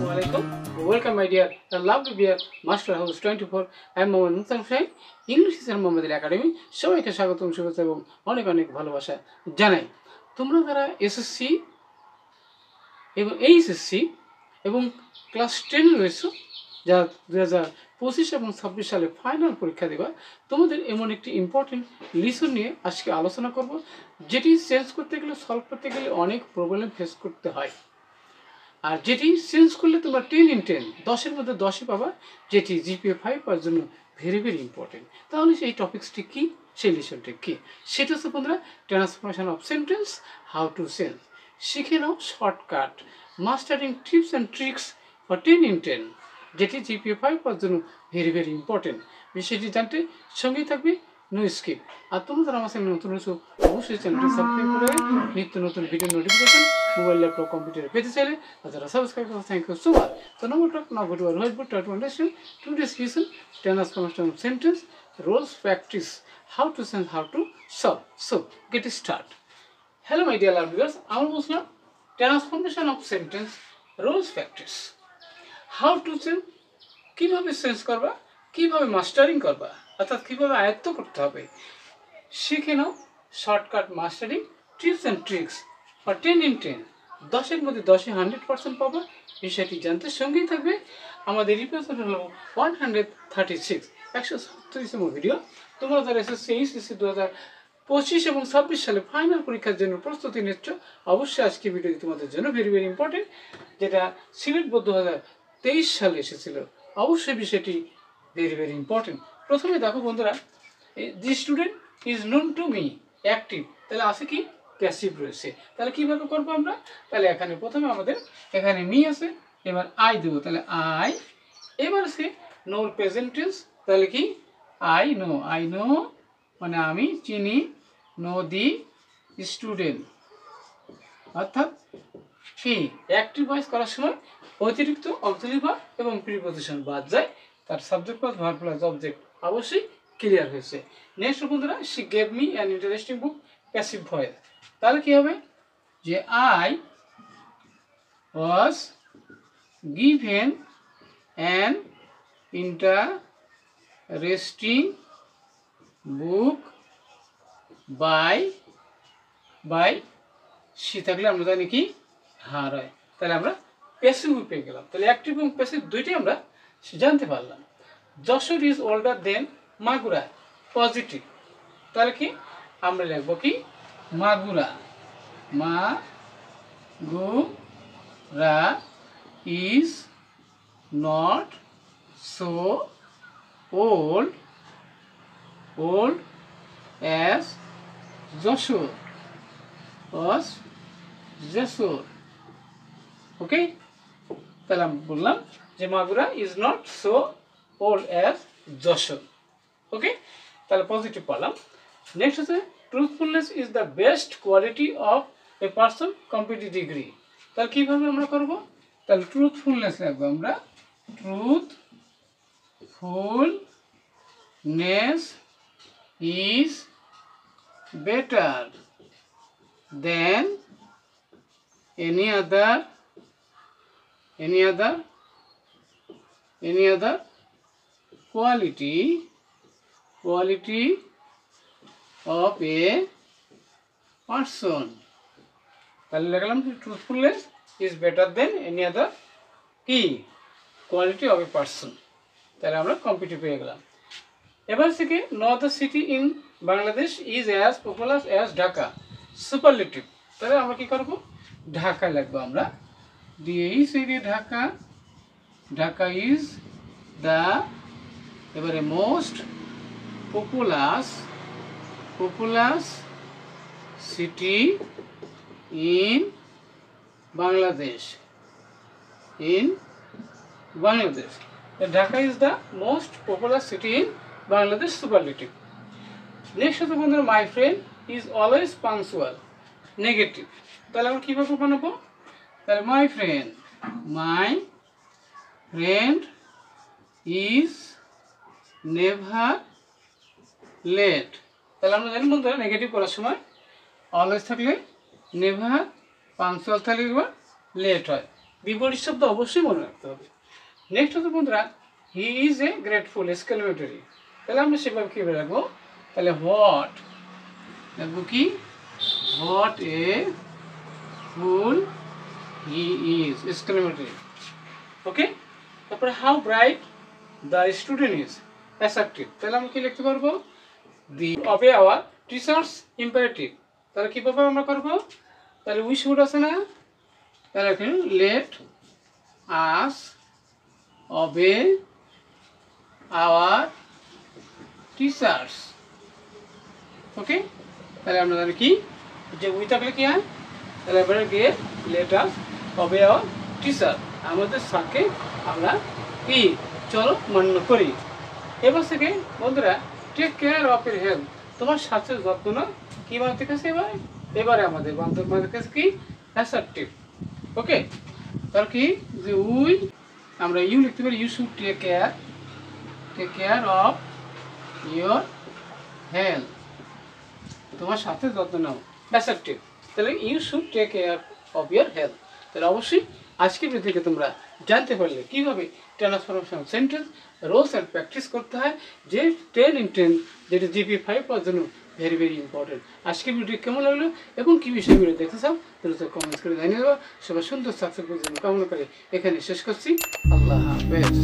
Assalamualaikum. Welcome my dear lovely dear Master House 24. I am Mohammad Muhtar Hosain. English is Mohammad Academy. সবাইকে স্বাগতম শুভেচ্ছা এবং অনেক অনেক ভালোবাসা জানাই। তোমরা যারা এসএসসি এবং এইচএসসি এবং ক্লাস 10 রয়েছে যারা 2025 এবং 26 সালে ফাইনাল পরীক্ষা দেবা, তোমাদের এমন একটি ইম্পর্টেন্ট লিসন নিয়ে আজকে আলোচনা করব, যেটি চেঞ্জ করতে গেলে সলভ করতে গেলে অনেক প্রবলেম ফেস করতে হয়। আর যেটি চেঞ্জ করলে তোমরা 10 in 10 10-এর মধ্যে 10ই পাবা, যেটি জিপিএ 5 পাওয়ার জন্য ভেরি ভেরি ইম্পর্টেন্ট। তাহলে সেই টপিক্সটি কি, সেই লিসনটি কি, সেটা হচ্ছে বন্ধুরা transformation of sentence, how to change. শিখে নাও shortcut mastering tips and tricks for 10 in 10, যেটি জিপিএ 5 পাওয়ার জন্য ভেরি ভেরি ইম্পর্টেন্ট। বিষয়টি জানতে সঙ্গেই থাকবে, নো স্কিপ। আর তোমরা যারা আমার চ্যানেল নতুন হয়েছো অবশ্যই চ্যানেলটি সাবস্ক্রাইব করে নিত্য নতুন ভিডিও নোটিফিকেশন মোবাইল ল্যাপটপ কম্পিউটারে পেতে চাইলে যারা সাবস্ক্রাইব করো, thank you so much. So now we'll talk now go to our whiteboard, try to understand today's lesson, transformation of sentence, roles, practice, how to send, how to solve. So get start. Hello my dear viewers, আমরা বলছিলাম transformation of sentence, rules, practice. How to change, কীভাবে change করবা, কীভাবে mastering করবা, অর্থাৎ কীভাবে আয়ত্ত করতে হবে। শিখে নাও shortcut mastering tips and tricks for 10 in 10, 10-এর মধ্যে 10-এ 100% পাবা। বিষয়টি জানতে সঙ্গেই থাকবে। আমাদের এপিসোড হলো 136, 137তম ভিডিও। তোমরা যারা এসএসসি এইচএসসি 2025 এবং 26 সালে ফাইনাল পরীক্ষার জন্য প্রস্তুতি নিচ্ছ, অবশ্যই আজকে ভিডিওটি তোমাদের জন্য ভেরি ভেরি ইম্পর্টেন্ট। যেটা সিলেট বোর্ড 2023 সালে এসেছিল, অবশ্যই বিষয়টি ভেরি ভেরি ইম্পর্টেন্ট। প্রথমে দেখো বন্ধুরা, the student is known to me active, তাহলে আছে কি প্যাসিভ রয়েছে। তাহলে কীভাবে করবো আমরা, তাহলে এখানে প্রথমে আমাদের এখানে মি আছে, এবার আই দেবো, তাহলে আই। এবার আছে নোর প্রেজেন্ট টেন্স, তাহলে কি আই নো মানে আমি চিনি, নো দি স্টুডেন্ট, অর্থাৎ কি অ্যাক্টিভ ভয়েস করার সময় অতিরিক্ত অক্সিলারি ভার্ব এবং প্রিপজিশন বাদ যায়, তার subject plus verb plus object অবশ্যই ক্লিয়ার হয়েছে। নেক্সট বন্ধুরা, she gave me an interesting book, passive voice. তাহলে কি হবে যে I was given an interesting book by she, থাকলে আমরা জানি কি হার হয়, তাহলে আমরা প্যাসিভ পেয়ে গেলাম। তাহলে অ্যাক্টিভ এবং প্যাসিভ দুইটাই আমরা জানতে পারলাম। Jessore is older than Magura, positive, তাহলে কি আমরা লিখবো কি Magura, Magura is not so old as Jessore was Jessore. Okay, তাহলে আমি বললাম যে Magura is not so old as Jessore. Okay, তাহলে পজিটিভ পারলাম। নেক্সট হচ্ছে truthfulness is the best quality of a person complete degree. তাহলে কীভাবে আমরা করবো, তাহলে ট্রুথফুলনেস লাগবে আমরা, truthfulness is better than any other quality of a person. তাহলে লিখলাম truthfulness is better than any other কি কোয়ালিটি অফ এ পারসন, তাহলে আমরা কম্পিটিভ পেয়ে গেলাম। এবার থেকে no other city in Bangladesh is as popular as Dhaka, superlative. তাহলে আমরা কি করবো, ঢাকা লাগবো আমরা, ঢাকা ইজ দ্য, এবারে most populous city in Bangladesh, Dhaka is the most popular city in Bangladesh, superlative. Next হচ্ছে বন্ধুরা, my friend is always punctual, negative. তাহলে আমরা কীভাবে বানাবো, তাহলে my friend is never late. তাহলে আমরা জানি বন্ধুরা নেগেটিভ করার সময় অলওয়েজ থাকলে নেভার, পাংচুয়াল থাকলে লেট হয়। বিপরীত শব্দ অবশ্যই মনে রাখতে হবে। নেক্সট হচ্ছে বন্ধুরা, he is a grateful exclamatory. তাহলে আমরা সেভাবে কীভাবে রাখবো? তাহলে হোয়াট রাখবো কি? What a fool he is exclamatory. Okay, তারপরে how bright the student is attractive. তাহলে আমরা কি লিখতে পারবো? The obey our teachers imperative. তাহলে কীভাবে আমরা করবো? তাহলে উই শুড আছে না, তাহলে let us obey our teachers. Okay, তাহলে আমরা জানি কি যে উই থাকলে কি হয়? তাহলে আমরা গিয়ে late us obey our teacher, আমাদের স্যারকে আমরা কি চলো মান্য করি। এবার থেকে বন্ধুরা, take care of your health. তোমার স্বাস্থ্যের যত্ন নাও। কি বলতে কাছে এবারে আমাদের আমাদের কাছে কি অ্যাসার্টিভ। ওকে, তার কি যে উই আমরা ইউ লিখতে পারি, you should take care of your health. তোমার স্বাস্থ্যের যত্ন নাও, অ্যাসার্টিভ। তাহলে you should take care of your health. তাহলে অবশ্যই আজকের ভিডিও থেকে তোমরা জানতে পারলে কীভাবে transformation sentence rules and practice করতে হয়, যে 10 in 10 যেটা GP5 পাওয়ার জন্য ভেরি ভেরি ইম্পর্টেন্ট। আজকের ভিডিও কেমন লাগলো এবং কী বিষয়ে ভিডিও দেখতে চাও দ্রুত কমেন্টস করে জানিয়ে দেবো। সবাই সুন্দর সাকসেসফুল জন্য কামনা করে এখানে শেষ করছি। আল্লাহ হাফেজ।